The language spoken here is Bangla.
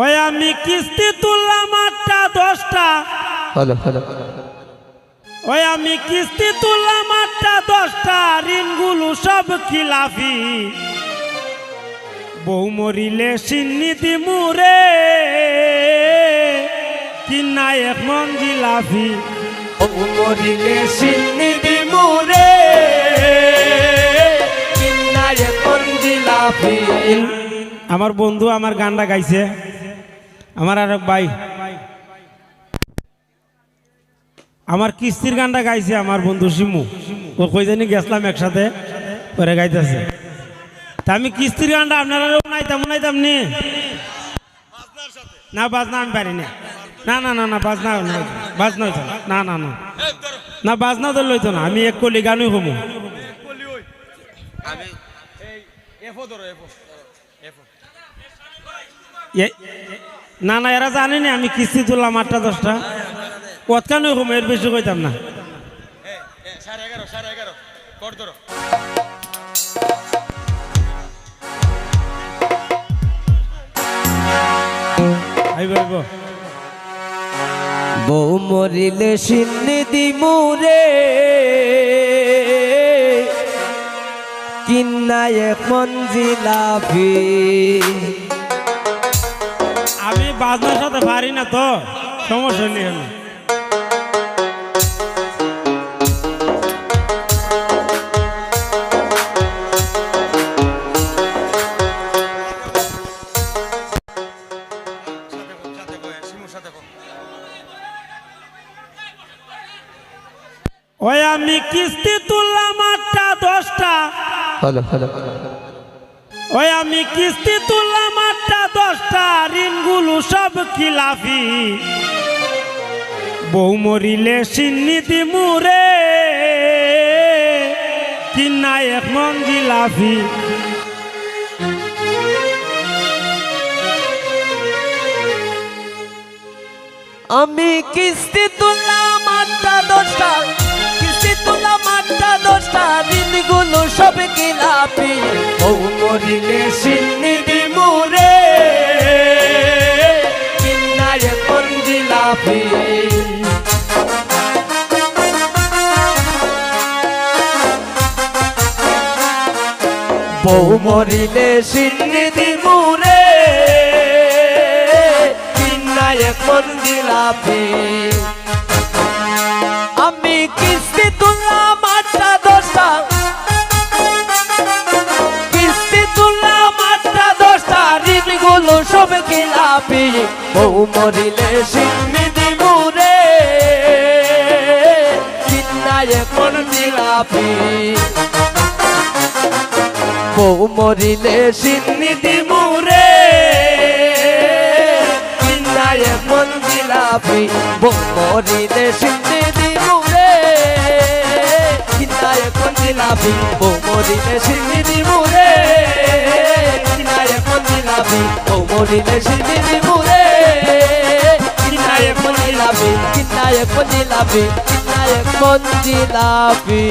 ওই আমি কিস্তি তুললাম 8টা 10টা। হ্যালো হ্যালো ওই আমি কিস্তি তুললাম 8টা 10টা, ঋণগুলো সব খিলাফি। বউ মরিলে সিন্নি দিমুরে, কিনা এক মন জিলাফি। বউ মরিলে সিন্নি দিমুরে, কিনা এক মন জিলাফি। আমার বন্ধু আমার গানটা গাইছে, আমার আরেক ভাই আমার কিস্তির গানটা গাইছে আমার বন্ধু শিমু। ও কই জানি গেছিলাম একসাথে, পরে গাইতেছে। তা আমি কিস্তির গানটা আপনারা উনাইতাম নি না, বাজনা আমি পারি না। না না না না বাজনা বাজনা হইতো না, না না না বাজনা তো লইতো না। আমি এক কলি গানই কমু। না না এরা জানেনি আমি কিস্তি তুললাম 8টা 10টা। কতখানি কম, এর বেশি কইতাম না। বউ মরিলে সিন্নি দিমুরে, কিনা এক মন জিলাফি। আমি বাজনার সাথে পারি না তো, সমস্যা নেই। আমি ওই আমি কিস্তি তুললাম 8টা 10টা। হ্যালো হ্যালো ওই আমি কিস্তি তুললাম 8টা 10টা, ঋণগুলো সব খিলাফি। বউ মরিলে সিন্নি দিমুরে, কিনা এক মন জিলাফি। আমি কিস্তি তুললাম 8টা 10টা, কিস্তি তুললাম 8টা 10টা, ঋণগুলো সব খিলাফি। বউ মরিলে সিন্নি দিমুরে, কিনা এক মন জিলাফি। বউ মরিলে সিন্নি দিমুরে, কিনা এক মন জিলাফি। আমি কিস্তি তুললাম 8টা 10টা, কিস্তি তুললাম 8টা 10টা, ঋণগুলো সব খিলাফি। বউ মরিলে সিন্নি দিমুরে, কিনা এক মন জিলাফি। বউ মরিলে সিন্নি দিমুরে, কিনা এক মন জিলাফি। বউ মরিলে সিন্নি দিমুরে, কিনা এক মন জিলাফি। বউ মরিলে সিন্নি দিমুরে, কিনা এক মন জিলাফি। বউ মরিলে সিন্নি দিমুরে, কিনা এক মন জিলাফি। কিনা এক মন জিলাফি, কিনা এক মন জিলাফি।